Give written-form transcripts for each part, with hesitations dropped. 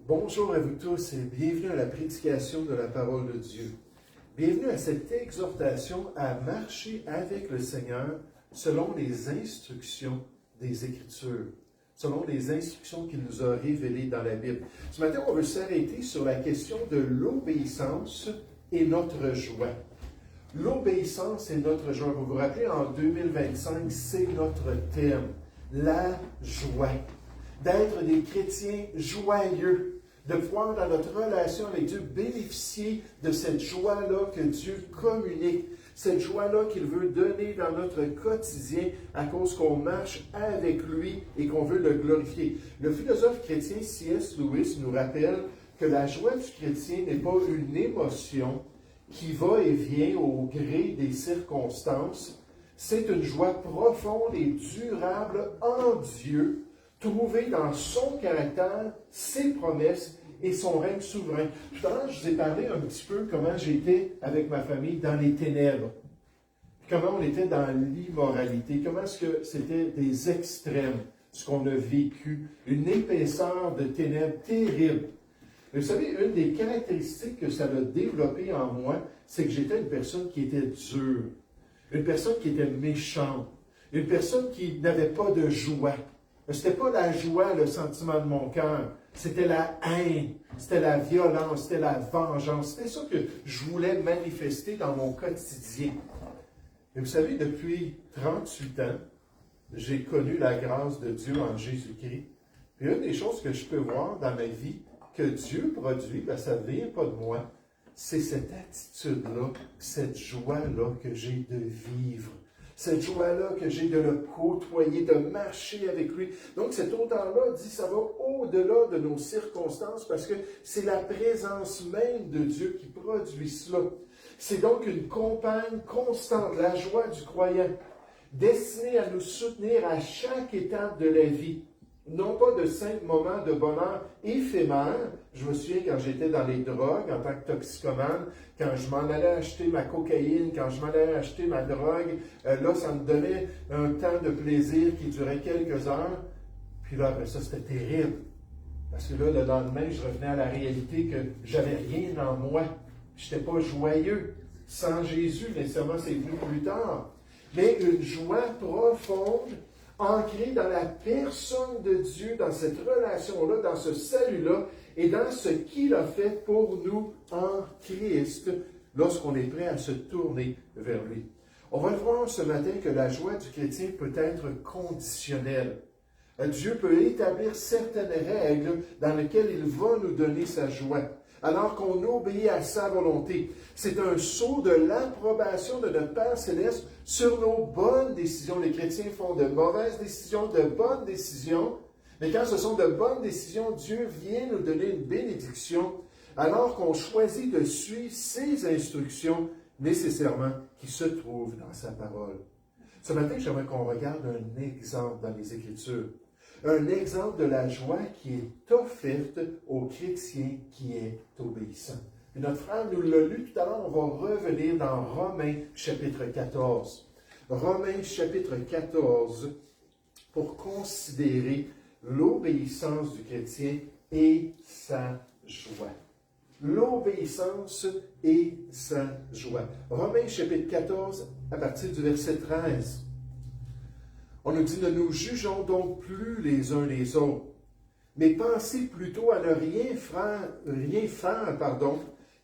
Bonjour à vous tous et bienvenue à la prédication de la parole de Dieu. Bienvenue à cette exhortation à marcher avec le Seigneur selon les instructions des Écritures, selon les instructions qu'il nous a révélées dans la Bible. Ce matin, on veut s'arrêter sur la question de l'obéissance et notre joie. L'obéissance et notre joie. Vous vous rappelez, en 2025, c'est notre thème, la joie. D'être des chrétiens joyeux, de pouvoir dans notre relation avec Dieu bénéficier de cette joie-là que Dieu communique, cette joie-là qu'il veut donner dans notre quotidien à cause qu'on marche avec lui et qu'on veut le glorifier. Le philosophe chrétien C.S. Lewis nous rappelle que la joie du chrétien n'est pas une émotion qui va et vient au gré des circonstances. C'est une joie profonde et durable en Dieu, trouvée dans son caractère, ses promesses et son règne souverain. Tout à l'heure, je vous ai parlé un petit peu comment j'étais avec ma famille dans les ténèbres, comment on était dans l'immoralité, comment est-ce que c'était des extrêmes, ce qu'on a vécu, une épaisseur de ténèbres terrible. Mais vous savez, une des caractéristiques que ça a développé en moi, c'est que j'étais une personne qui était dure, une personne qui était méchante, une personne qui n'avait pas de joie. Ce n'était pas la joie, le sentiment de mon cœur. C'était la haine, c'était la violence, c'était la vengeance. C'était ça que je voulais manifester dans mon quotidien. Et vous savez, depuis 38 ans, j'ai connu la grâce de Dieu en Jésus-Christ. Et une des choses que je peux voir dans ma vie, que Dieu produit, ben ça ne vient pas de moi, c'est cette attitude-là, cette joie-là que j'ai de vivre. Cette joie-là que j'ai de le côtoyer, de marcher avec lui. Donc cet auteur-là dit, ça va au-delà de nos circonstances parce que c'est la présence même de Dieu qui produit cela. C'est donc une compagne constante, la joie du croyant, destinée à nous soutenir à chaque étape de la vie. Non pas de simples moments de bonheur éphémères. Je me souviens quand j'étais dans les drogues en tant que toxicomane, quand je m'en allais acheter ma cocaïne, quand je m'en allais acheter ma drogue, là, ça me donnait un temps de plaisir qui durait quelques heures. Puis là, après ça, c'était terrible. Parce que là, le lendemain, je revenais à la réalité que j'avais rien en moi. Je n'étais pas joyeux. Sans Jésus, nécessairement, c'est venu plus tard. Mais une joie profonde, ancré dans la personne de Dieu, dans cette relation-là, dans ce salut-là, et dans ce qu'il a fait pour nous en Christ, lorsqu'on est prêt à se tourner vers lui. On va le voir ce matin que la joie du chrétien peut être conditionnelle. Dieu peut établir certaines règles dans lesquelles il va nous donner sa joie, alors qu'on obéit à sa volonté. C'est un sceau de l'approbation de notre Père Céleste sur nos bonnes décisions. Les chrétiens font de mauvaises décisions, de bonnes décisions, mais quand ce sont de bonnes décisions, Dieu vient nous donner une bénédiction, alors qu'on choisit de suivre ses instructions nécessairement qui se trouvent dans sa parole. Ce matin, j'aimerais qu'on regarde un exemple dans les Écritures. Un exemple de la joie qui est offerte au chrétien qui est obéissant. Et notre frère nous l'a lu tout à l'heure, on va revenir dans Romains chapitre 14. Romains chapitre 14 pour considérer l'obéissance du chrétien et sa joie. L'obéissance et sa joie. Romains chapitre 14 à partir du verset 13. On nous dit, ne nous jugeons donc plus les uns les autres, mais pensez plutôt à ne rien faire,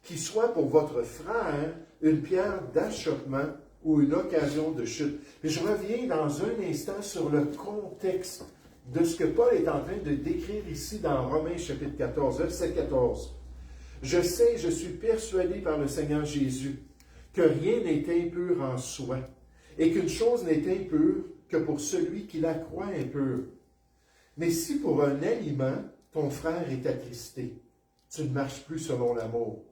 qui soit pour votre frère une pierre d'achoppement ou une occasion de chute. Et je reviens dans un instant sur le contexte de ce que Paul est en train de décrire ici dans Romains chapitre 14, verset 14. Je sais, je suis persuadé par le Seigneur Jésus que rien n'est impur en soi, et qu'une chose n'est impure que pour celui qui la croit impure. Mais si pour un aliment, ton frère est attristé, tu ne marches plus selon l'amour.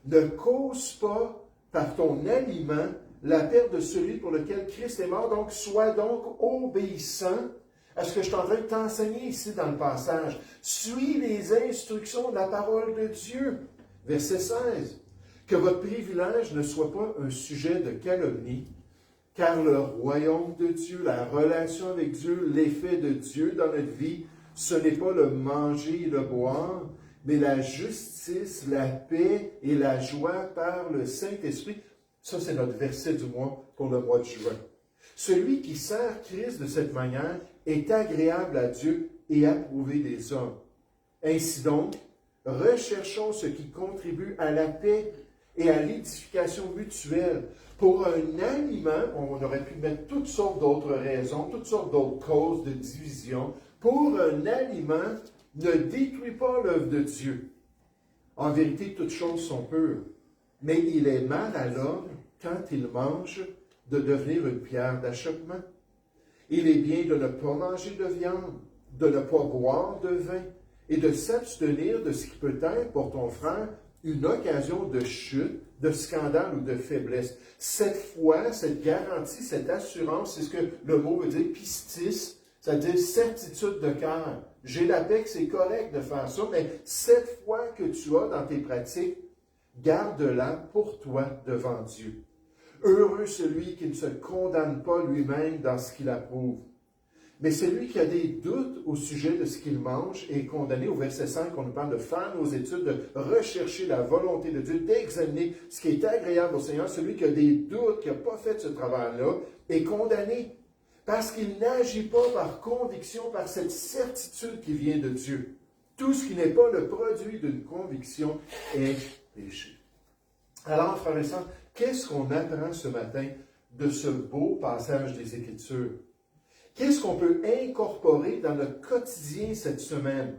Ne cause pas par ton aliment la perte de celui pour lequel Christ est mort, donc sois donc obéissant à ce que je suis en train de t'enseigner ici dans le passage. Suis les instructions de la parole de Dieu. Verset 16. Que votre privilège ne soit pas un sujet de calomnie, car le royaume de Dieu, la relation avec Dieu, l'effet de Dieu dans notre vie, ce n'est pas le manger et le boire, Mais la justice, la paix et la joie par le Saint-Esprit, ça c'est notre verset du mois pour le mois de juin. Celui qui sert Christ de cette manière est agréable à Dieu et approuvé des hommes. Ainsi donc, recherchons ce qui contribue à la paix et à l'édification mutuelle. Pour un aliment, on aurait pu mettre toutes sortes d'autres raisons, toutes sortes d'autres causes de division. Pour un aliment, ne détruis pas l'œuvre de Dieu. En vérité, toutes choses sont pures, mais il est mal à l'homme, quand il mange, de devenir une pierre d'achoppement. Il est bien de ne pas manger de viande, de ne pas boire de vin, et de s'abstenir de ce qui peut être pour ton frère une occasion de chute, de scandale ou de faiblesse. Cette foi, cette garantie, cette assurance, c'est ce que le mot veut dire pistis, c'est-à-dire certitude de cœur. J'ai la paix que c'est correct de faire ça, mais cette foi que tu as dans tes pratiques, garde-la pour toi devant Dieu. Heureux celui qui ne se condamne pas lui-même dans ce qu'il approuve. Mais celui qui a des doutes au sujet de ce qu'il mange est condamné. Au verset 5, on nous parle de faire nos études, de rechercher la volonté de Dieu, d'examiner ce qui est agréable au Seigneur. Celui qui a des doutes, qui n'a pas fait ce travail-là, est condamné parce qu'il n'agit pas par conviction, par cette certitude qui vient de Dieu. Tout ce qui n'est pas le produit d'une conviction est péché. Alors, frères et sœurs, qu'est-ce qu'on apprend ce matin de ce beau passage des Écritures? Qu'est-ce qu'on peut incorporer dans notre quotidien cette semaine?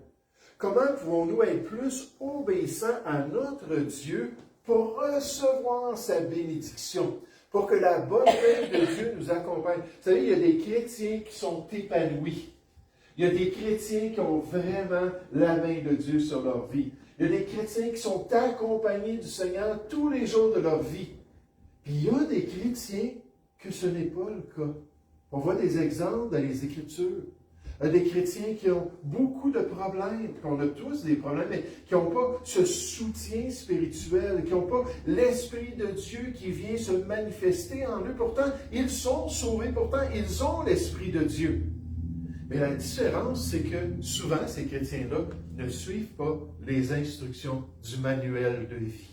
Comment pouvons-nous être plus obéissants à notre Dieu pour recevoir sa bénédiction, pour que la bonne paix de Dieu nous accompagne? Vous savez, il y a des chrétiens qui sont épanouis. Il y a des chrétiens qui ont vraiment la main de Dieu sur leur vie. Il y a des chrétiens qui sont accompagnés du Seigneur tous les jours de leur vie. Puis il y a des chrétiens que ce n'est pas le cas. On voit des exemples dans les Écritures. Des chrétiens qui ont beaucoup de problèmes, qu'on a tous des problèmes, mais qui n'ont pas ce soutien spirituel, qui n'ont pas l'Esprit de Dieu qui vient se manifester en eux. Pourtant, ils sont sauvés, pourtant, ils ont l'Esprit de Dieu. Mais la différence, c'est que souvent, ces chrétiens-là ne suivent pas les instructions du manuel de vie.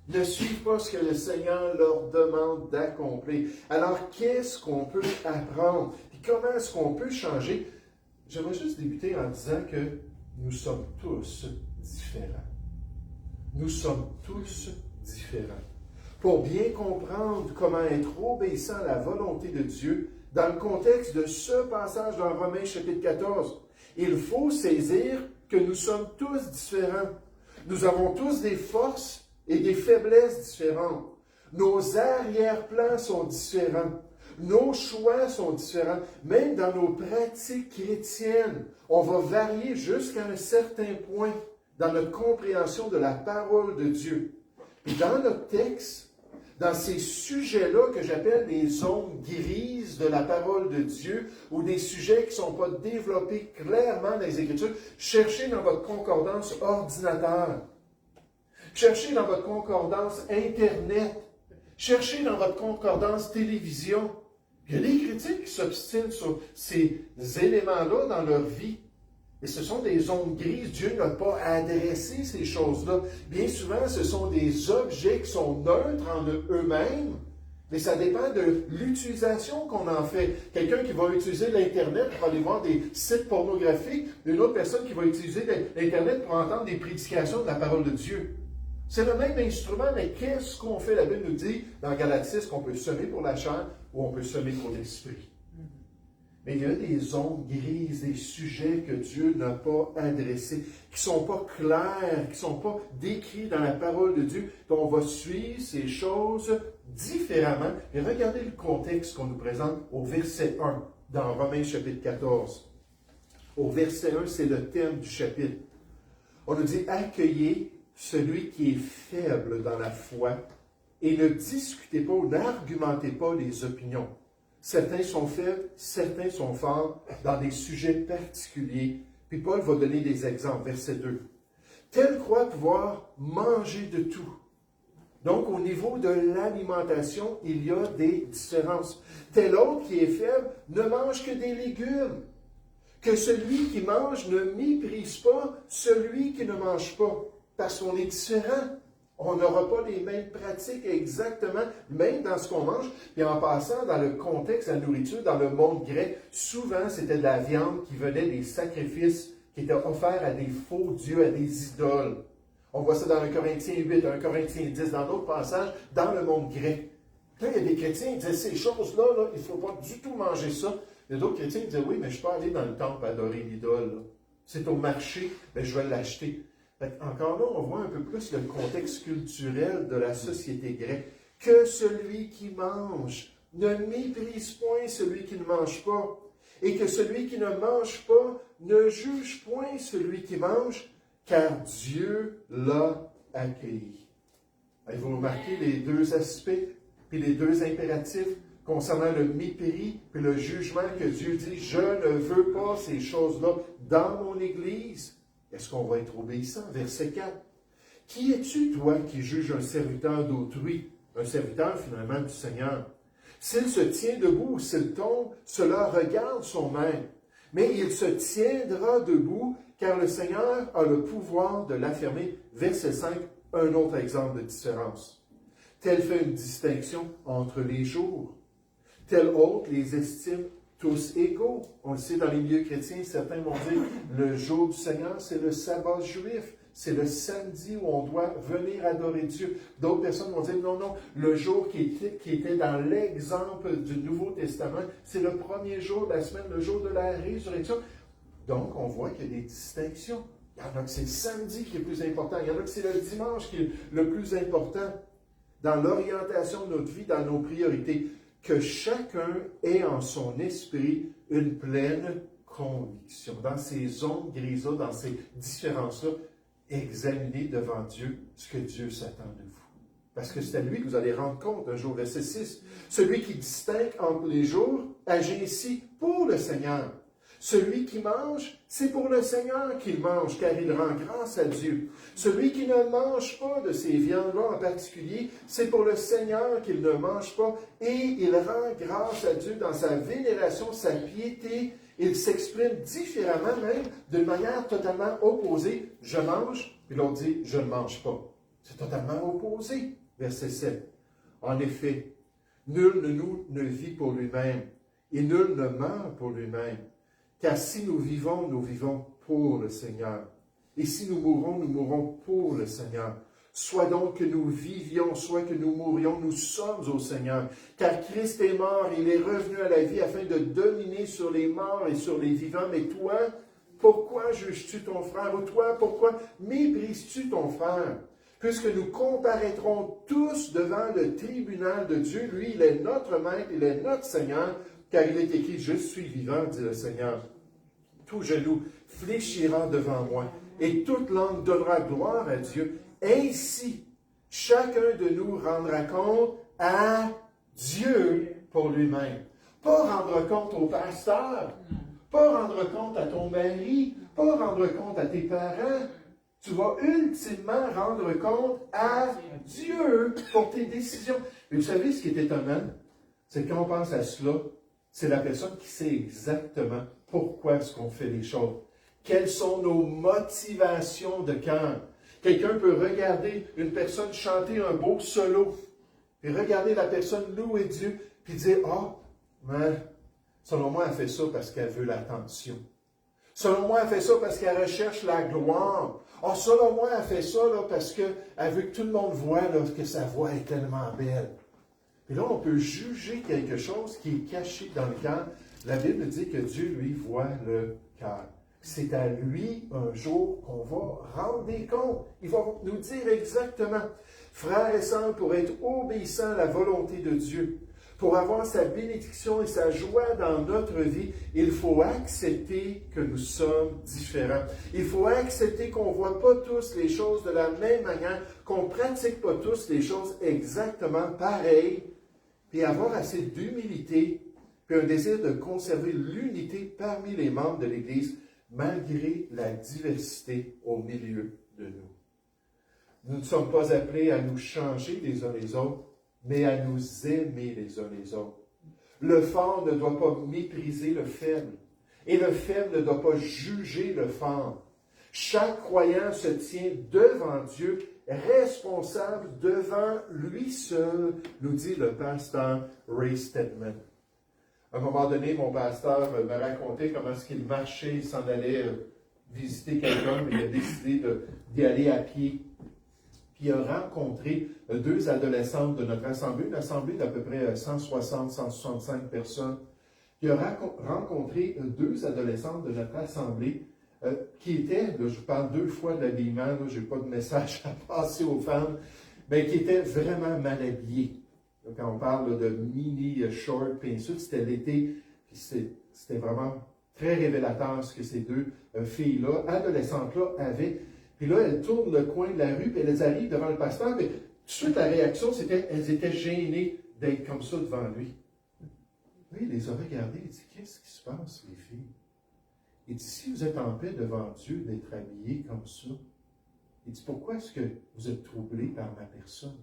Ne suivent pas ce que le Seigneur leur demande d'accomplir. Alors, qu'est-ce qu'on peut apprendre? Et comment est-ce qu'on peut changer? J'aimerais juste débuter en disant que nous sommes tous différents. Nous sommes tous différents. Pour bien comprendre comment être obéissant à la volonté de Dieu, dans le contexte de ce passage dans Romains chapitre 14, il faut saisir que nous sommes tous différents. Nous avons tous des forces et des faiblesses différentes. Nos arrière-plans sont différents. Nos choix sont différents. Même dans nos pratiques chrétiennes, on va varier jusqu'à un certain point dans notre compréhension de la parole de Dieu. Et dans notre texte, dans ces sujets-là que j'appelle les zones grises de la parole de Dieu, ou des sujets qui ne sont pas développés clairement dans les Écritures, cherchez dans votre concordance ordinateur. Cherchez dans votre concordance Internet. Cherchez dans votre concordance télévision. Il y a des chrétiens qui s'obstinent sur ces éléments-là dans leur vie. Et ce sont des zones grises. Dieu n'a pas adressé ces choses-là. Bien souvent, ce sont des objets qui sont neutres en eux-mêmes, mais ça dépend de l'utilisation qu'on en fait. Quelqu'un qui va utiliser l'Internet pour aller voir des sites pornographiques, une autre personne qui va utiliser l'Internet pour entendre des prédications de la parole de Dieu. C'est le même instrument, mais qu'est-ce qu'on fait? La Bible nous dit dans Galates 6 qu'on peut semer pour la chair ou on peut semer pour l'esprit. Mais il y a des zones grises, des sujets que Dieu n'a pas adressés, qui ne sont pas clairs, qui ne sont pas décrits dans la parole de Dieu. Donc on va suivre ces choses différemment. Et regardez le contexte qu'on nous présente au verset 1 dans Romains chapitre 14. Au verset 1, c'est le thème du chapitre. On nous dit « Accueillez celui qui est faible dans la foi et ne discutez pas ou n'argumentez pas les opinions. Certains sont faibles, certains sont forts dans des sujets particuliers. » Puis Paul va donner des exemples, verset 2. « Tel croit pouvoir manger de tout. » Donc, au niveau de l'alimentation, il y a des différences. Tel autre qui est faible ne mange que des légumes. Que celui qui mange ne méprise pas celui qui ne mange pas, parce qu'on est différent. On n'aura pas les mêmes pratiques exactement, même dans ce qu'on mange. Puis en passant dans le contexte de la nourriture, dans le monde grec, souvent c'était de la viande qui venait des sacrifices qui étaient offerts à des faux dieux, à des idoles. On voit ça dans 1 Corinthiens 8, 1 Corinthiens 10, dans d'autres passages, dans le monde grec. Là, il y a des chrétiens qui disaient, ces choses-là, là, il ne faut pas du tout manger ça. Il y a d'autres chrétiens qui disaient, oui, mais je peux aller dans le temple adorer l'idole. C'est au marché, mais je vais l'acheter. Encore là, on voit un peu plus le contexte culturel de la société grecque. Que celui qui mange ne méprise point celui qui ne mange pas, et que celui qui ne mange pas ne juge point celui qui mange, car Dieu l'a accueilli. Vous remarquez les deux aspects, puis les deux impératifs concernant le mépris, puis le jugement que Dieu dit, je ne veux pas ces choses-là dans mon Église. Est-ce qu'on va être obéissant? Verset 4. Qui es-tu, toi, qui juges un serviteur d'autrui, un serviteur finalement du Seigneur? S'il se tient debout ou s'il tombe, cela regarde son maître. Mais il se tiendra debout, car le Seigneur a le pouvoir de l'affirmer. Verset 5, un autre exemple de différence. Tel fait une distinction entre les jours. Tel autre les estime tous égaux. On le sait dans les milieux chrétiens, certains vont dire le jour du Seigneur, c'est le sabbat juif. C'est le samedi où on doit venir adorer Dieu. D'autres personnes vont dire non, le jour qui était dans l'exemple du Nouveau Testament, c'est le premier jour de la semaine, le jour de la résurrection. Donc, on voit qu'il y a des distinctions. Il y en a que c'est le samedi qui est le plus important. Il y en a que c'est le dimanche qui est le plus important dans l'orientation de notre vie, dans nos priorités. Que chacun ait en son esprit une pleine conviction. Dans ces zones grises-là, dans ces différences-là, examinez devant Dieu ce que Dieu s'attend de vous. Parce que c'est à lui que vous allez rendre compte un jour. Verset 6. Celui qui distingue entre les jours agit ainsi pour le Seigneur. Celui qui mange, c'est pour le Seigneur qu'il mange, car il rend grâce à Dieu. Celui qui ne mange pas de ces viandes-là en particulier, c'est pour le Seigneur qu'il ne mange pas, et il rend grâce à Dieu dans sa vénération, sa piété. Il s'exprime différemment même, d'une manière totalement opposée. Je mange, puis l'autre dit, je ne mange pas. C'est totalement opposé. Verset 7. En effet, nul de nous ne vit pour lui-même, et nul ne meurt pour lui-même. Car si nous vivons pour le Seigneur. Et si nous mourrons pour le Seigneur. Soit donc que nous vivions, soit que nous mourions, nous sommes au Seigneur. Car Christ est mort, il est revenu à la vie afin de dominer sur les morts et sur les vivants. Mais toi, pourquoi juges-tu ton frère? Ou toi, pourquoi méprises-tu ton frère? Puisque nous comparaîtrons tous devant le tribunal de Dieu. Lui, il est notre maître, il est notre Seigneur. Car il est écrit, je suis vivant, dit le Seigneur. Tout genou fléchira devant moi, et toute langue donnera gloire à Dieu. Ainsi, chacun de nous rendra compte à Dieu pour lui-même. Pas rendre compte au pasteur, pas rendre compte à ton mari, pas rendre compte à tes parents. Tu vas ultimement rendre compte à Dieu pour tes décisions. Et vous savez ce qui est étonnant? C'est que quand on pense à cela, c'est la personne qui sait exactement pourquoi est-ce qu'on fait les choses. Quelles sont nos motivations de cœur? Quelqu'un peut regarder une personne chanter un beau solo, puis regarder la personne louer Dieu, puis dire, mais selon moi, elle fait ça parce qu'elle veut l'attention. Selon moi, elle fait ça parce qu'elle recherche la gloire. Selon moi, elle fait ça là, parce qu'elle veut que tout le monde voit là, que sa voix est tellement belle. Et là, on peut juger quelque chose qui est caché dans le cœur. La Bible dit que Dieu, lui, voit le cœur. C'est à lui, un jour, qu'on va rendre des comptes. Il va nous dire exactement. Frères et sœurs, pour être obéissants à la volonté de Dieu, pour avoir sa bénédiction et sa joie dans notre vie, il faut accepter que nous sommes différents. Il faut accepter qu'on ne voit pas tous les choses de la même manière, qu'on ne pratique pas tous les choses exactement pareilles, puis avoir assez d'humilité, puis un désir de conserver l'unité parmi les membres de l'Église, malgré la diversité au milieu de nous. Nous ne sommes pas appelés à nous changer les uns les autres, mais à nous aimer les uns les autres. Le fort ne doit pas mépriser le faible. Et le faible ne doit pas juger le fort. Chaque croyant se tient devant Dieu, responsable devant lui seul, nous dit le pasteur Ray Stedman. À un moment donné, mon pasteur me racontait comment est-ce qu'il marchait, il s'en allait visiter quelqu'un, mais il a décidé d'y aller à pied. Puis il a rencontré deux adolescentes de notre assemblée, une assemblée d'à peu près 160, 165 personnes. Il a rencontré deux adolescentes de notre assemblée qui étaient, là, je parle 2 fois de l'habillement, je n'ai pas de message à passer aux femmes, mais qui étaient vraiment mal habillées. Quand on parle de mini short, puis ensuite c'était l'été, puis c'était vraiment très révélateur ce que ces deux filles-là, adolescentes-là, avaient. Puis là, elles tournent le coin de la rue, puis elles arrivent devant le pasteur, mais tout de suite la réaction, c'était qu'elles étaient gênées d'être comme ça devant lui. Lui, il les a regardées, il dit, qu'est-ce qui se passe, les filles? Il dit, si vous êtes en paix devant Dieu d'être habillés comme ça, il dit, pourquoi est-ce que vous êtes troublés par ma personne?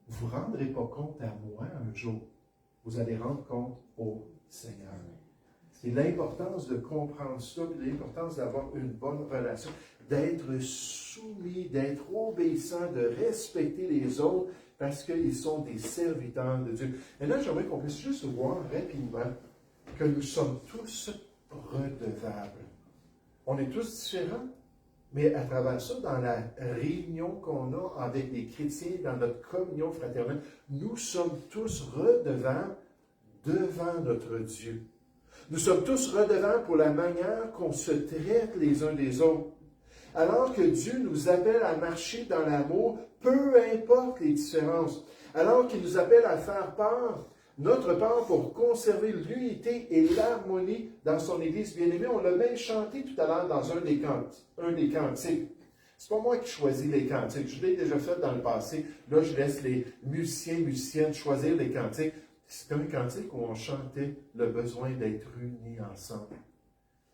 Vous ne rendrez pas compte à moi un jour. Vous allez rendre compte au Seigneur. C'est l'importance de comprendre ça, l'importance d'avoir une bonne relation, d'être soumis, d'être obéissant, de respecter les autres parce qu'ils sont des serviteurs de Dieu. Et là, j'aimerais qu'on puisse juste voir rapidement que nous sommes tous redevables. On est tous différents, mais à travers ça, dans la réunion qu'on a avec les chrétiens, dans notre communion fraternelle, nous sommes tous redevables devant notre Dieu. Nous sommes tous redevables pour la manière qu'on se traite les uns des autres. Alors que Dieu nous appelle à marcher dans l'amour, peu importe les différences. Alors qu'il nous appelle à faire notre part pour conserver l'unité et l'harmonie dans son Église bien-aimée. On l'a même chanté tout à l'heure dans un des cantiques. C'est pas moi qui choisis les cantiques. Je l'ai déjà fait dans le passé. Là, je laisse les musiciennes choisir les cantiques. C'est un cantique où on chantait le besoin d'être unis ensemble.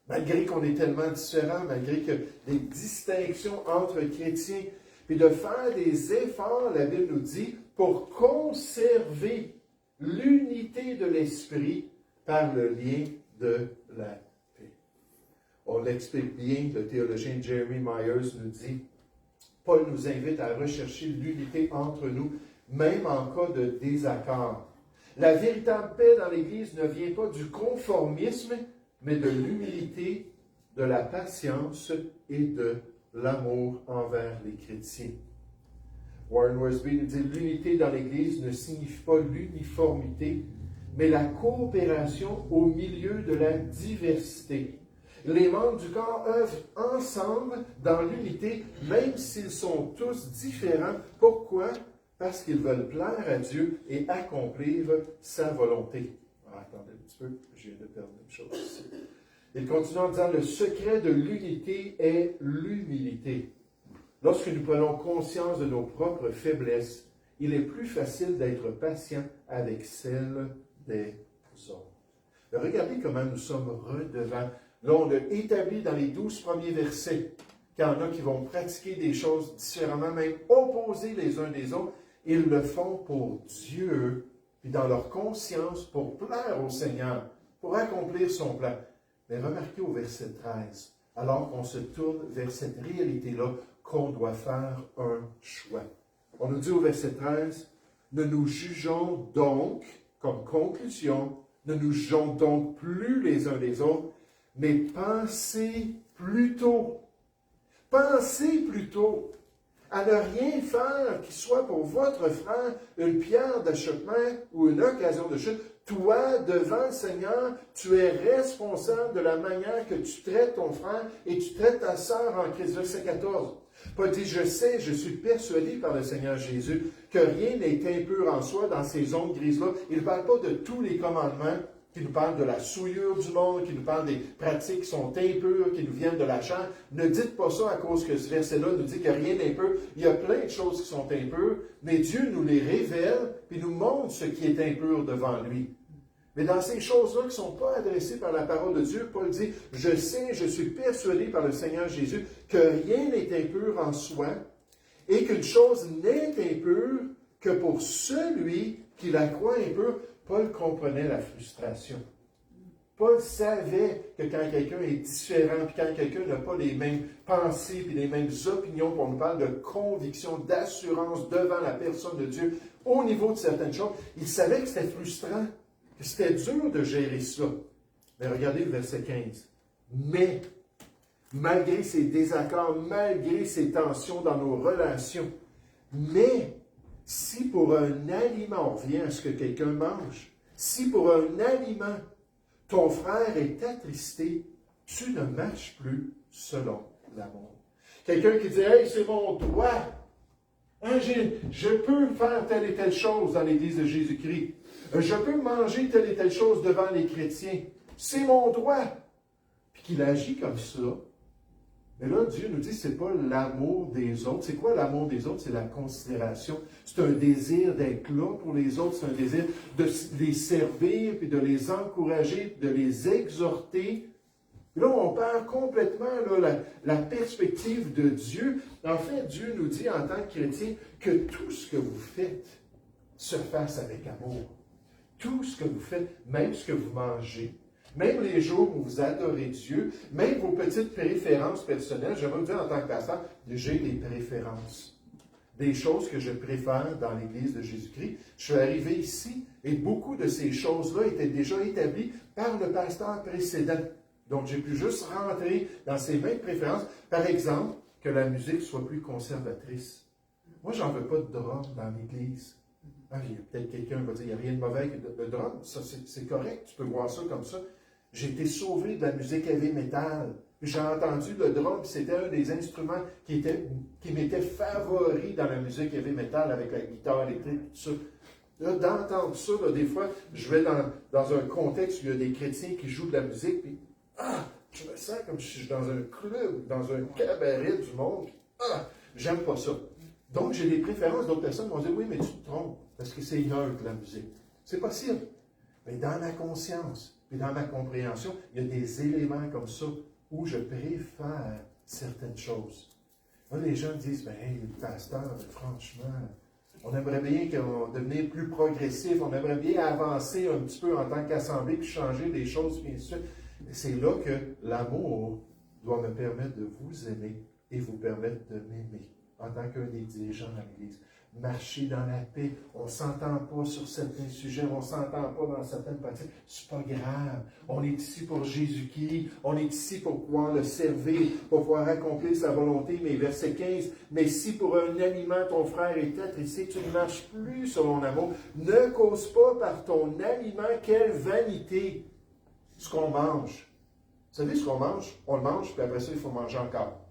Malgré qu'on est tellement différents, malgré que des distinctions entre chrétiens, puis de faire des efforts, la Bible nous dit, pour conserver l'unité de l'esprit par le lien de la paix. On l'explique bien, le théologien Jeremy Myers nous dit, Paul nous invite à rechercher l'unité entre nous, même en cas de désaccord. La véritable paix dans l'Église ne vient pas du conformisme, mais de l'humilité, de la patience et de l'amour envers les chrétiens. Warren Wiersbe nous dit « L'unité dans l'Église ne signifie pas l'uniformité, mais la coopération au milieu de la diversité. Les membres du corps œuvrent ensemble dans l'unité, même s'ils sont tous différents. Pourquoi? Parce qu'ils veulent plaire à Dieu et accomplir sa volonté. » Attendez un petit peu, je viens de perdre une chose ici. Il continue en disant « Le secret de l'unité est l'humilité. Lorsque nous prenons conscience de nos propres faiblesses, il est plus facile d'être patient avec celles des autres. » Regardez comment nous sommes redevables. Là, on a établi dans les 12 premiers versets qu'il y en a qui vont pratiquer des choses différemment, même opposées les uns des autres. Ils le font pour Dieu, puis dans leur conscience, pour plaire au Seigneur, pour accomplir son plan. Mais remarquez au verset 13, alors qu'on se tourne vers cette réalité-là, qu'on doit faire un choix. On nous dit au verset 13, « Ne nous jugeons donc, comme conclusion, ne nous jugeons donc plus les uns les autres, mais pensez plutôt à ne rien faire qui soit pour votre frère une pierre d'achoppement ou une occasion de chute. Toi, devant le Seigneur, tu es responsable de la manière que tu traites ton frère et tu traites ta sœur en Christ. Verset 14. Paul dit, je suis persuadé par le Seigneur Jésus que rien n'est impur en soi dans ces zones grises-là. Il ne parle pas de tous les commandements qui nous parlent de la souillure du monde, qui nous parlent des pratiques qui sont impures, qui nous viennent de la chair. Ne dites pas ça à cause que ce verset-là nous dit que rien n'est impur. Il y a plein de choses qui sont impures, mais Dieu nous les révèle, puis nous montre ce qui est impur devant lui. Mais dans ces choses-là qui ne sont pas adressées par la parole de Dieu, Paul dit, je suis persuadé par le Seigneur Jésus que rien n'est impur en soi et qu'une chose n'est impure que pour celui qui la croit impure. Paul comprenait la frustration. Paul savait que quand quelqu'un est différent, puis quand quelqu'un n'a pas les mêmes pensées, puis les mêmes opinions, qu'on nous parle de conviction, d'assurance devant la personne de Dieu, au niveau de certaines choses, il savait que c'était frustrant, que c'était dur de gérer ça. Mais regardez le verset 15. Mais, malgré ces désaccords, malgré ces tensions dans nos relations, mais, si pour un aliment, on revient à ce que quelqu'un mange, si pour un aliment, ton frère est attristé, tu ne marches plus selon l'amour. Quelqu'un qui dit, « Hey, c'est mon droit. Hein, je peux faire telle et telle chose dans l'Église de Jésus-Christ. Je peux manger telle et telle chose devant les chrétiens. C'est mon droit. » Puis qu'il agit comme ça. Mais là, Dieu nous dit, c'est pas l'amour des autres. C'est quoi l'amour des autres? C'est la considération. C'est un désir d'être là pour les autres. C'est un désir de les servir, puis de les encourager, puis de les exhorter. Puis là, on perd complètement là, la perspective de Dieu. En fait, Dieu nous dit en tant que chrétien que tout ce que vous faites se fasse avec amour. Tout ce que vous faites, même ce que vous mangez, même les jours où vous adorez Dieu, même vos petites préférences personnelles, je vais vous dire en tant que pasteur, j'ai des préférences. Des choses que je préfère dans l'Église de Jésus-Christ. Je suis arrivé ici et beaucoup de ces choses-là étaient déjà établies par le pasteur précédent. Donc, j'ai pu juste rentrer dans ces mêmes préférences. Par exemple, que la musique soit plus conservatrice. Moi, j'en veux pas de drum dans l'Église. Ah, peut-être quelqu'un va dire, il n'y a rien de mauvais avec le drum. Ça, c'est correct, tu peux voir ça comme ça. J'ai été sauvé de la musique heavy metal. J'ai entendu le drum, c'était un des instruments qui m'était favori dans la musique heavy metal avec la guitare électrique, tout ça. Là, d'entendre ça, là, des fois, je vais dans un contexte où il y a des chrétiens qui jouent de la musique, puis je me sens comme si je suis dans un club, dans un cabaret du monde. J'aime pas ça. Donc, j'ai des préférences. D'autres personnes vont dire, oui, mais tu te trompes, parce que c'est neutre, la musique. C'est possible. Mais dans ma conscience, et dans ma compréhension, il y a des éléments comme ça où je préfère certaines choses. Là, les gens disent, ben, hey, le pasteur, franchement, on aimerait bien devenir plus progressif, on aimerait bien avancer un petit peu en tant qu'assemblée, puis changer des choses, bien sûr. C'est là que l'amour doit me permettre de vous aimer et vous permettre de m'aimer en tant qu'un des dirigeants de l'Église. Marcher dans la paix, on ne s'entend pas sur certains sujets, on ne s'entend pas dans certaines parties, c'est pas grave. On est ici pour Jésus-Christ, on est ici pour pouvoir le servir, pour pouvoir accomplir sa volonté. Mais verset 15, « Mais si pour un aliment ton frère est attristé, tu ne marches plus selon l'amour, ne cause pas par ton aliment quelle vanité ce qu'on mange. » Vous savez ce qu'on mange? On le mange, puis après ça, il faut manger encore.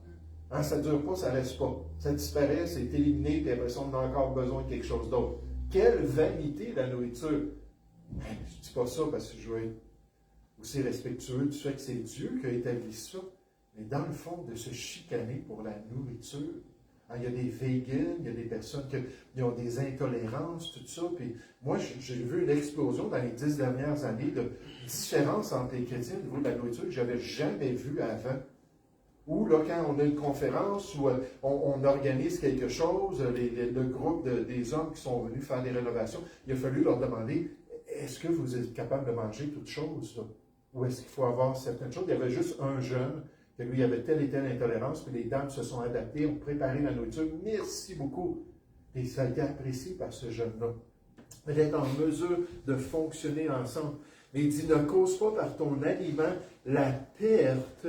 Hein, ça ne dure pas, ça ne reste pas. Ça disparaît, c'est éliminé, puis après ça, on a encore besoin de quelque chose d'autre. Quelle vanité, la nourriture! Je ne dis pas ça parce que je veux être aussi respectueux du fait que c'est Dieu qui a établi ça. Mais dans le fond, de se chicaner pour la nourriture. Hein, il y a des vegans, il y a des personnes qui ont des intolérances, tout ça. Puis moi, j'ai vu une explosion dans les 10 dernières années de différence entre les chrétiens au niveau de la nourriture que je n'avais jamais vue avant. Ou là, quand on a une conférence ou on organise quelque chose, le groupe des hommes qui sont venus faire des rénovations, il a fallu leur demander, est-ce que vous êtes capable de manger toutes choses? Là? Ou est-ce qu'il faut avoir certaines choses? Il y avait juste un jeune, que lui avait telle et telle intolérance, puis les dames se sont adaptées, ont préparé la nourriture. Merci beaucoup. Et ça a été apprécié par ce jeune-là. D'être en mesure de fonctionner ensemble. Mais il dit, ne cause pas par ton aliment la perte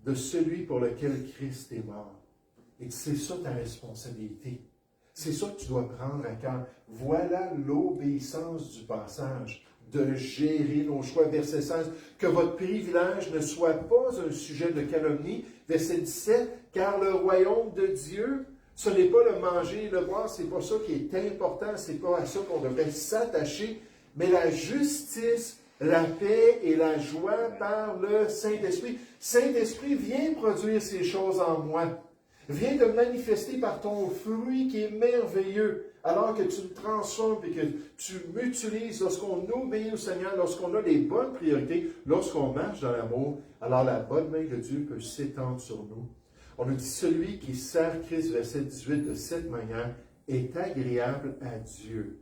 de celui pour lequel Christ est mort. Et c'est ça ta responsabilité. C'est ça que tu dois prendre à cœur. Voilà l'obéissance du passage, de gérer nos choix. Verset 16, que votre privilège ne soit pas un sujet de calomnie. Verset 17, car le royaume de Dieu, ce n'est pas le manger et le boire, c'est pas ça qui est important, c'est pas à ça qu'on devrait s'attacher, mais la justice, la paix et la joie par le Saint-Esprit. Saint-Esprit, viens produire ces choses en moi. Viens te manifester par ton fruit qui est merveilleux, alors que tu me transformes et que tu m'utilises lorsqu'on obéit au Seigneur, lorsqu'on a les bonnes priorités, lorsqu'on marche dans l'amour, alors la bonne main de Dieu peut s'étendre sur nous. On nous dit, celui qui sert Christ, verset 18, de cette manière, est agréable à Dieu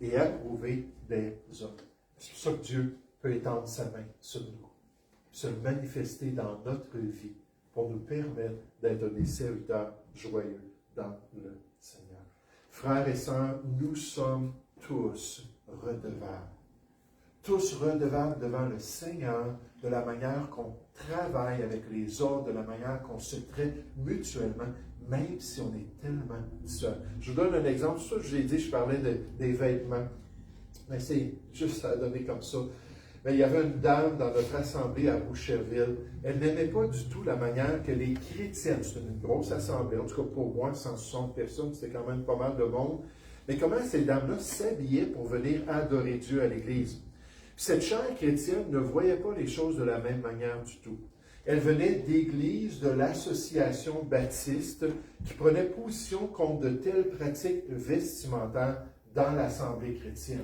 et approuvé des hommes. C'est pour ça que Dieu peut étendre sa main sur nous, se manifester dans notre vie pour nous permettre d'être des serviteurs joyeux dans le Seigneur. Frères et sœurs, nous sommes tous redevables. Tous redevables devant le Seigneur de la manière qu'on travaille avec les autres, de la manière qu'on se traite mutuellement, même si on est tellement seul. Je vous donne un exemple. Ça, je l'ai dit, je parlais des vêtements. Mais c'est juste à donner comme ça. Mais il y avait une dame dans notre assemblée à Boucherville. Elle n'aimait pas du tout la manière que les chrétiennes, c'était une grosse assemblée, en tout cas pour moi, 160 personnes, c'était quand même pas mal de monde. Mais comment ces dames-là s'habillaient pour venir adorer Dieu à l'Église? Cette chère chrétienne ne voyait pas les choses de la même manière du tout. Elle venait d'églises de l'association baptiste qui prenait position contre de telles pratiques vestimentaires dans l'assemblée chrétienne.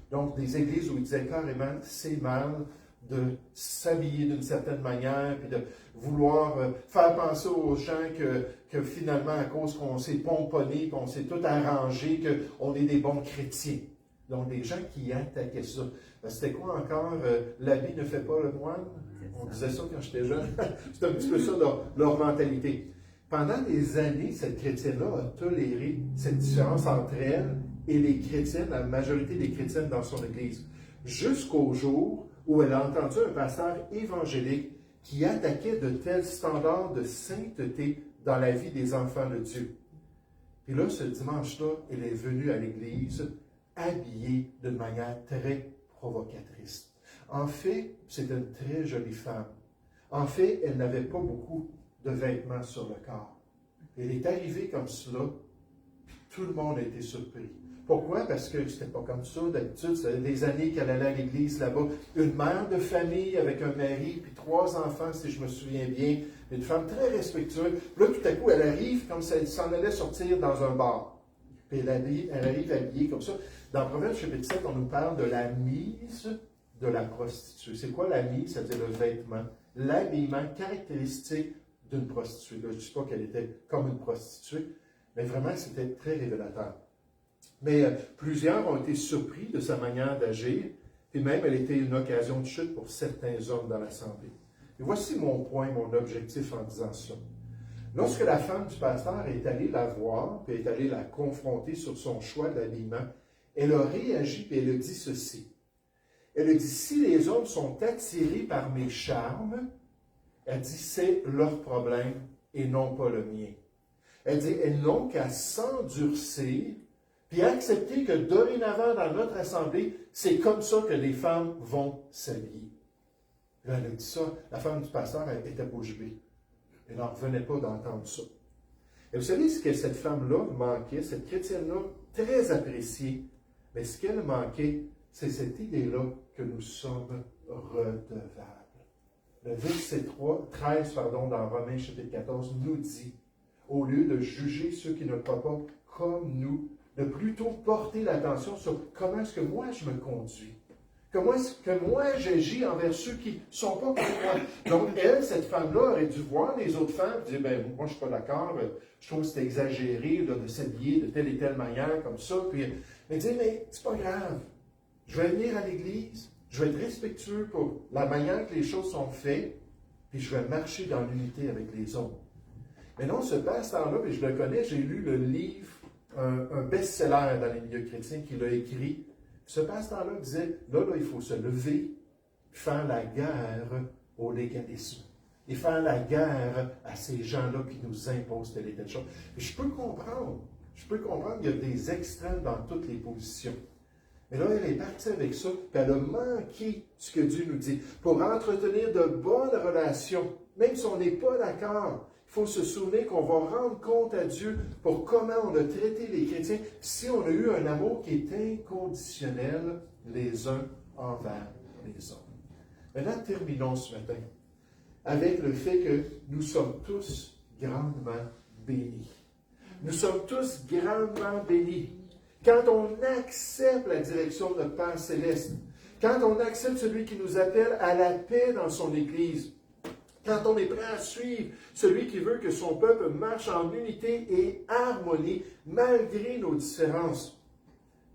Donc, des églises où ils disaient carrément, c'est mal de s'habiller d'une certaine manière, puis de vouloir faire penser aux gens que finalement, à cause qu'on s'est pomponné, qu'on s'est tout arrangé, qu'on est des bons chrétiens. Donc, des gens qui attaquaient ça. C'était quoi encore? L'habit ne fait pas le moine? On disait ça quand j'étais jeune. C'est un petit peu ça leur mentalité. Pendant des années, cette chrétienne-là a toléré cette différence entre elle et les chrétiennes, la majorité des chrétiennes dans son église. Jusqu'au jour où elle a entendu un pasteur évangélique qui attaquait de tels standards de sainteté dans la vie des enfants de Dieu. Puis là, ce dimanche-là, elle est venue à l'église habillée d'une manière très provocatrice. En fait, c'était une très jolie femme. En fait, elle n'avait pas beaucoup de vêtements sur le corps. Elle est arrivée comme cela, puis tout le monde a été surpris. Pourquoi? Parce que c'était pas comme ça. D'habitude, ça faisait des années qu'elle allait à l'église là-bas. Une mère de famille avec un mari, puis 3 enfants, si je me souviens bien. Une femme très respectueuse. Puis là, tout à coup, elle arrive comme si elle s'en allait sortir dans un bar. Puis elle arrive habillée comme ça. Dans Proverbe chapitre 7, on nous parle de la mise de la prostituée. C'est quoi la mise? Ça veut dire le vêtement. L'habillement caractéristique d'une prostituée. Là, je ne dis pas qu'elle était comme une prostituée, mais vraiment, c'était très révélateur. Mais plusieurs ont été surpris de sa manière d'agir, et même elle était une occasion de chute pour certains hommes dans l'Assemblée. Et voici mon point, mon objectif en disant ça. Lorsque la femme du pasteur est allée la voir, puis est allée la confronter sur son choix d'habillement, elle a réagi, puis elle a dit ceci. Elle a dit, si les hommes sont attirés par mes charmes, elle dit, c'est leur problème et non pas le mien. Elle dit, elles n'ont qu'à s'endurcir, puis accepter que dorénavant dans notre assemblée, c'est comme ça que les femmes vont s'habiller. Là, elle a dit ça, la femme du pasteur elle était bouche bée. Elle n'en revenait pas d'entendre ça. Et vous savez ce que cette femme-là manquait, cette chrétienne-là, très appréciée, mais ce qu'elle manquait, c'est cette idée-là que nous sommes redevables. Le verset 13 dans Romains chapitre 14 nous dit, au lieu de juger ceux qui ne croient pas comme nous, de plutôt porter l'attention sur comment est-ce que moi je me conduis. Comment est-ce que moi j'agis envers ceux qui ne sont pas comme moi. Donc elle, cette femme-là, aurait dû voir les autres femmes et dire, ben moi je ne suis pas d'accord, je trouve que c'est exagéré là, de s'habiller de telle et telle manière comme ça. Puis, mais dire, mais c'est pas grave. Je vais venir à l'église, je vais être respectueux pour la manière que les choses sont faites, puis je vais marcher dans l'unité avec les autres. Mais non, ce pasteur-là, puis je le connais, j'ai lu le livre, un best-seller dans les milieux chrétiens qu'il a écrit. Ce pasteur-là disait, là, il faut se lever, faire la guerre au légalisme, et faire la guerre à ces gens-là qui nous imposent telle et telle chose. Et je peux comprendre qu'il y a des extrêmes dans toutes les positions. Mais là, elle est partie avec ça, puis elle a manqué ce que Dieu nous dit. Pour entretenir de bonnes relations, même si on n'est pas d'accord, il faut se souvenir qu'on va rendre compte à Dieu pour comment on a traité les chrétiens, si on a eu un amour qui est inconditionnel les uns envers les autres. Maintenant, terminons ce matin avec le fait que nous sommes tous grandement bénis. Nous sommes tous grandement bénis. Quand on accepte la direction de notre Père Céleste, quand on accepte celui qui nous appelle à la paix dans son Église, quand on est prêt à suivre celui qui veut que son peuple marche en unité et harmonie malgré nos différences.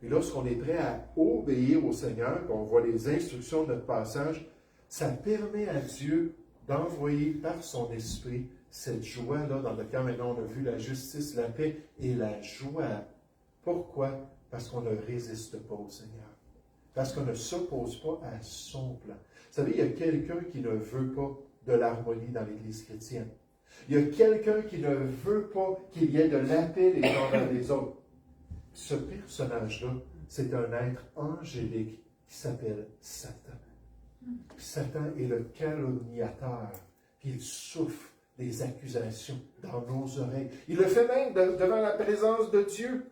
Et lorsqu'on est prêt à obéir au Seigneur, qu'on voit les instructions de notre passage, ça permet à Dieu d'envoyer par son esprit cette joie-là dans le cœur. Maintenant, on a vu la justice, la paix et la joie. Pourquoi? Parce qu'on ne résiste pas au Seigneur. Parce qu'on ne s'oppose pas à son plan. Vous savez, il y a quelqu'un qui ne veut pas de l'harmonie dans l'Église chrétienne. Il y a quelqu'un qui ne veut pas qu'il y ait de la paix les uns envers les autres. Ce personnage-là, c'est un être angélique qui s'appelle Satan. Satan est le calomniateur, puis il souffle des accusations dans nos oreilles. Il le fait même devant la présence de Dieu.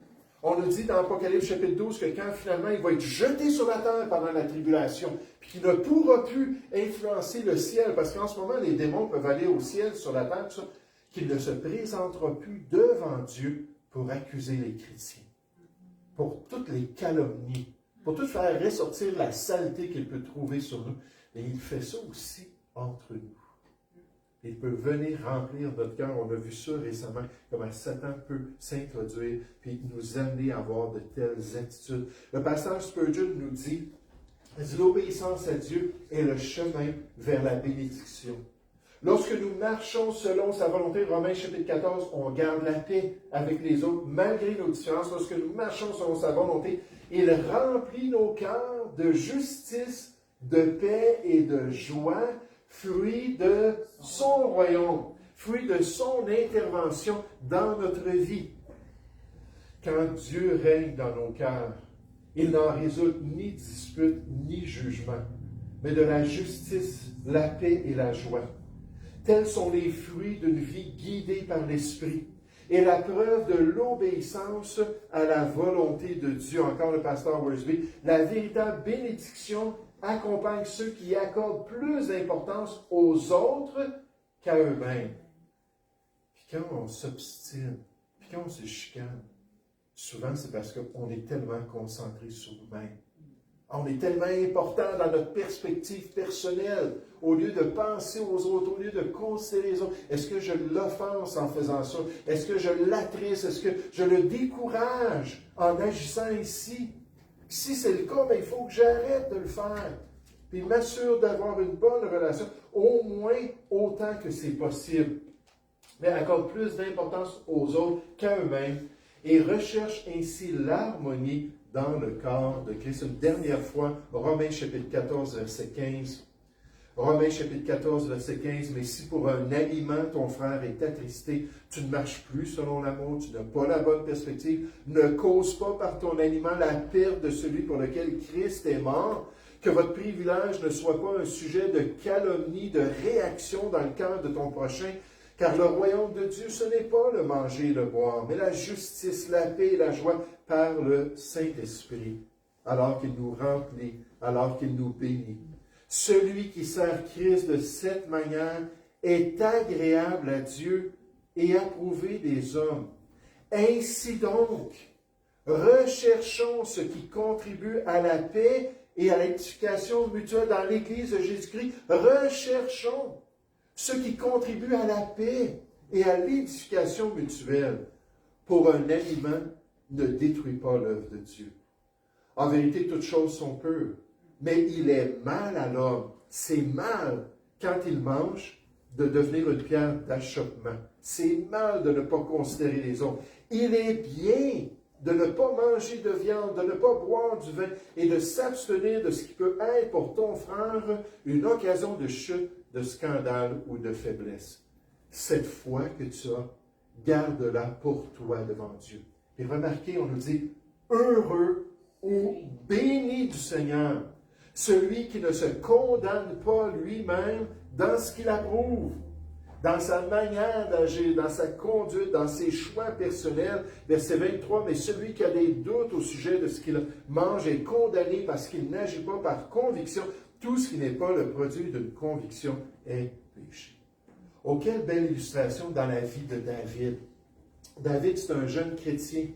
On nous dit dans Apocalypse chapitre 12 que quand finalement il va être jeté sur la terre pendant la tribulation, puis qu'il ne pourra plus influencer le ciel, parce qu'en ce moment les démons peuvent aller au ciel, sur la terre, tout ça, qu'il ne se présentera plus devant Dieu pour accuser les chrétiens, pour toutes les calomnies, pour tout faire ressortir la saleté qu'il peut trouver sur nous. Et il fait ça aussi entre nous. Il peut venir remplir notre cœur. On a vu ça récemment, comment Satan peut s'introduire puis nous amener à avoir de telles attitudes. Le pasteur Spurgeon nous dit, l'obéissance à Dieu est le chemin vers la bénédiction. Lorsque nous marchons selon sa volonté, Romains chapitre 14, on garde la paix avec les autres, malgré nos différences. Lorsque nous marchons selon sa volonté, il remplit nos cœurs de justice, de paix et de joie, fruit de son royaume, fruit de son intervention dans notre vie. Quand Dieu règne dans nos cœurs, il n'en résulte ni dispute ni jugement, mais de la justice, la paix et la joie. Tels sont les fruits d'une vie guidée par l'Esprit et la preuve de l'obéissance à la volonté de Dieu. Encore le pasteur Worsby, la véritable bénédiction accompagne ceux qui accordent plus d'importance aux autres qu'à eux-mêmes. Puis quand on s'obstine, puis quand on se chicane, souvent c'est parce qu'on est tellement concentré sur nous-mêmes. On est tellement important dans notre perspective personnelle, au lieu de penser aux autres, au lieu de considérer les autres. Est-ce que je l'offense en faisant ça? Est-ce que je l'attriste? Est-ce que je le décourage en agissant ici? Si c'est le cas, il faut que j'arrête de le faire. Puis m'assure d'avoir une bonne relation, au moins autant que c'est possible. Mais accorde plus d'importance aux autres qu'à eux-mêmes et recherche ainsi l'harmonie dans le corps de Christ. Une dernière fois, Romains chapitre 14, verset 15. Romains chapitre 14, verset 15. Mais si pour un aliment ton frère est attristé, tu ne marches plus selon l'amour, tu n'as pas la bonne perspective, ne cause pas par ton aliment la perte de celui pour lequel Christ est mort, que votre privilège ne soit pas un sujet de calomnie, de réaction dans le cœur de ton prochain, car le royaume de Dieu, ce n'est pas le manger et le boire, mais la justice, la paix et la joie par le Saint-Esprit, alors qu'il nous remplit, alors qu'il nous bénit. Celui qui sert Christ de cette manière est agréable à Dieu et approuvé des hommes. Ainsi donc, recherchons ce qui contribue à la paix et à l'édification mutuelle dans l'Église de Jésus-Christ. Recherchons ce qui contribue à la paix et à l'édification mutuelle. Pour un aliment ne détruit pas l'œuvre de Dieu. En vérité, toutes choses sont pures, mais il est mal à l'homme. C'est mal, quand il mange, de devenir une pierre d'achoppement. C'est mal de ne pas considérer les autres. Il est bien de ne pas manger de viande, de ne pas boire du vin et de s'abstenir de ce qui peut être pour ton frère une occasion de chute, de scandale ou de faiblesse. Cette foi que tu as, garde-la pour toi devant Dieu. Et remarquez, on nous dit, heureux ou béni du Seigneur, celui qui ne se condamne pas lui-même dans ce qu'il approuve, dans sa manière d'agir, dans sa conduite, dans ses choix personnels. Verset 23, mais celui qui a des doutes au sujet de ce qu'il mange est condamné parce qu'il n'agit pas par conviction. Tout ce qui n'est pas le produit d'une conviction est péché. Oh, quelle belle illustration dans la vie de David. David, c'est un jeune chrétien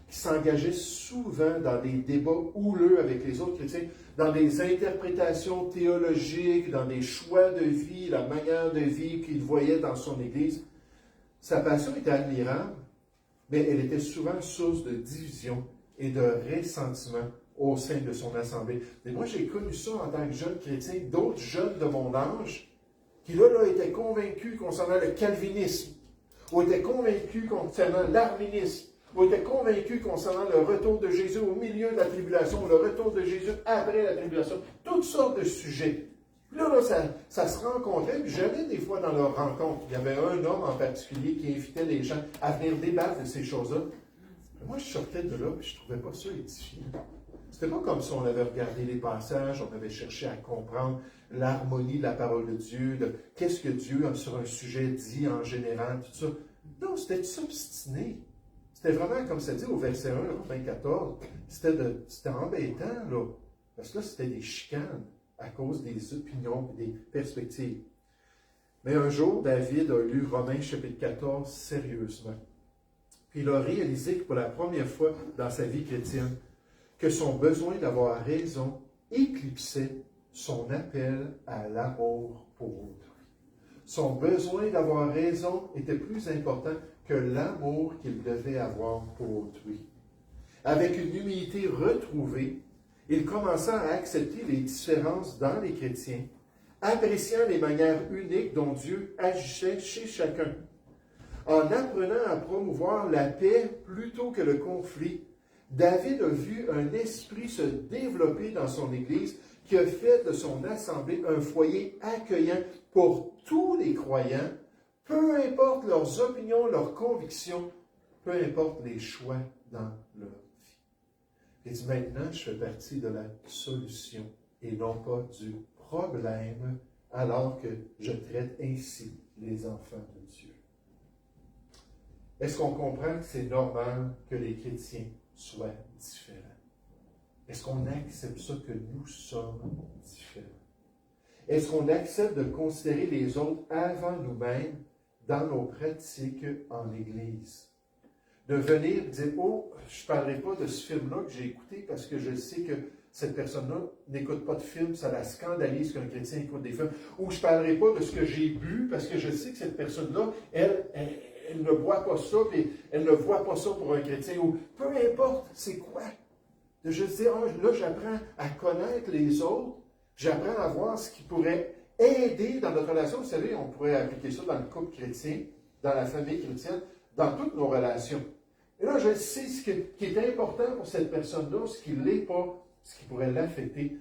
qui s'engageait souvent dans des débats houleux avec les autres chrétiens, dans des interprétations théologiques, dans des choix de vie, la manière de vie qu'il voyait dans son Église. Sa passion était admirable, mais elle était souvent source de division et de ressentiment au sein de son assemblée. Et moi, j'ai connu ça en tant que jeune chrétien, d'autres jeunes de mon âge qui, là, étaient convaincus concernant le calvinisme, ou étaient convaincus concernant l'arminisme, ou étaient convaincus concernant le retour de Jésus au milieu de la tribulation, ou le retour de Jésus après la tribulation, toutes sortes de sujets. Puis là, ça se rencontrait, puis j'allais des fois dans leurs rencontres. Il y avait un homme en particulier qui invitait les gens à venir débattre de ces choses-là. Mais moi, je sortais de là, puis je ne trouvais pas ça édifiant. C'était pas comme si on avait regardé les passages, on avait cherché à comprendre l'harmonie de la parole de Dieu, de qu'est-ce que Dieu sur un sujet dit en général, tout ça. Non, c'était de s'obstiner. C'était vraiment, comme ça dit au verset 1, Romains 14, c'était embêtant, là. Parce que là, c'était des chicanes à cause des opinions et des perspectives. Mais un jour, David a lu Romains chapitre 14 sérieusement. Puis il a réalisé que pour la première fois dans sa vie chrétienne, que son besoin d'avoir raison éclipsait son appel à l'amour pour autrui. Son besoin d'avoir raison était plus important que l'amour qu'il devait avoir pour autrui. Avec une humilité retrouvée, il commença à accepter les différences dans les chrétiens, appréciant les manières uniques dont Dieu agissait chez chacun. En apprenant à promouvoir la paix plutôt que le conflit, David a vu un esprit se développer dans son Église qui a fait de son assemblée un foyer accueillant pour tous les croyants, peu importe leurs opinions, leurs convictions, peu importe les choix dans leur vie. Il dit maintenant, je fais partie de la solution et non pas du problème, alors que je traite ainsi les enfants de Dieu. Est-ce qu'on comprend que c'est normal que les chrétiens soient différents? Est-ce qu'on accepte ça que nous sommes différents? Est-ce qu'on accepte de considérer les autres avant nous-mêmes dans nos pratiques en Église? De venir dire, oh, je ne parlerai pas de ce film-là que j'ai écouté parce que je sais que cette personne-là n'écoute pas de film, ça la scandalise qu'un chrétien écoute des films. Ou je ne parlerai pas de ce que j'ai bu parce que je sais que cette personne-là, elle ne boit pas ça, et elle ne voit pas ça pour un chrétien. Ou peu importe, c'est quoi? De juste dire, là, j'apprends à connaître les autres, j'apprends à voir ce qui pourrait aider dans notre relation. Vous savez, on pourrait appliquer ça dans le couple chrétien, dans la famille chrétienne, dans toutes nos relations. Et là, je sais ce qui est important pour cette personne-là, ce qui ne l'est pas, ce qui pourrait l'affecter.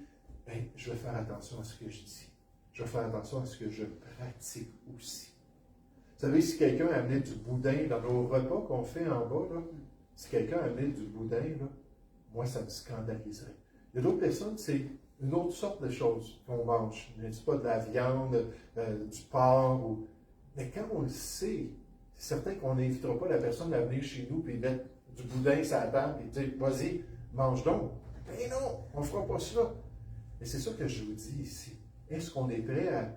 Bien, je vais faire attention à ce que je dis. Je vais faire attention à ce que je pratique aussi. Vous savez, si quelqu'un amenait du boudin dans nos repas qu'on fait en bas, là, si quelqu'un amenait du boudin, là, moi, ça me scandaliserait. Il y a d'autres personnes, c'est une autre sorte de choses qu'on mange. Je ne dis pas de la viande, du porc, mais quand on le sait, c'est certain qu'on n'invitera pas la personne à venir chez nous et mettre du boudin sur la table et dire, vas-y, mange donc. Mais non, on ne fera pas ça. Et c'est ça que je vous dis ici. Est-ce qu'on est prêt à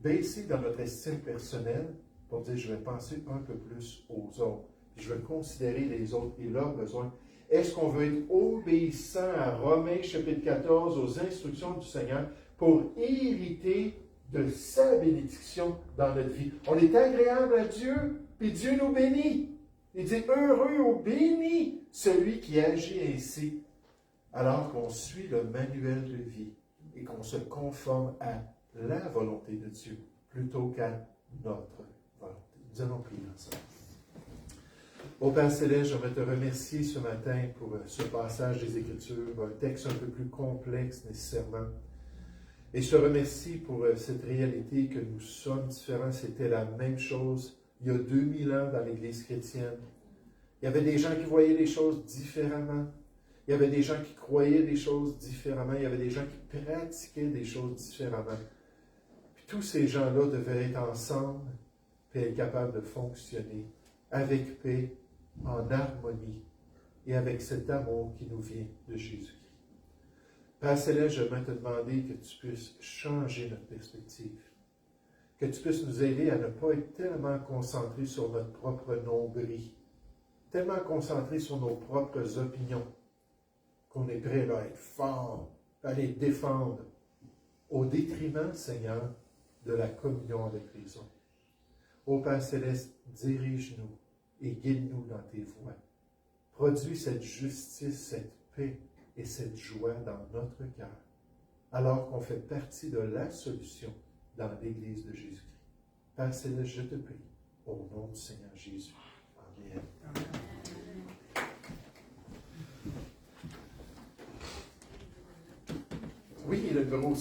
baisser dans notre estime personnelle pour dire, je vais penser un peu plus aux autres, puis je vais considérer les autres et leurs besoins? Est-ce qu'on veut être obéissant à Romains chapitre 14, aux instructions du Seigneur, pour hériter de sa bénédiction dans notre vie? On est agréable à Dieu, puis Dieu nous bénit. Il dit, heureux ou béni celui qui agit ainsi, alors qu'on suit le manuel de vie et qu'on se conforme à la volonté de Dieu, plutôt qu'à notre volonté. Nous allons prier ensemble. Ô Père Céleste, j'aimerais te remercier ce matin pour ce passage des Écritures, un texte un peu plus complexe nécessairement. Et je te remercie pour cette réalité que nous sommes différents. C'était la même chose il y a 2000 ans dans l'Église chrétienne. Il y avait des gens qui voyaient les choses différemment. Il y avait des gens qui croyaient des choses différemment. Il y avait des gens qui pratiquaient des choses différemment. Puis tous ces gens-là devaient être ensemble et être capables de fonctionner avec paix, en harmonie et avec cet amour qui nous vient de Jésus-Christ. Père Céleste, je vais te demander que tu puisses changer notre perspective, que tu puisses nous aider à ne pas être tellement concentrés sur notre propre nombril, tellement concentrés sur nos propres opinions, qu'on est prêt à être fort, à les défendre, au détriment, Seigneur, de la communion avec les autres. Ô Père Céleste, dirige-nous et guide-nous dans tes voies. produit cette justice, cette paix et cette joie dans notre cœur, alors qu'on fait partie de la solution dans l'Église de Jésus-Christ. Père Céleste, je te prie, au nom du Seigneur Jésus. Amen. Oui, le gros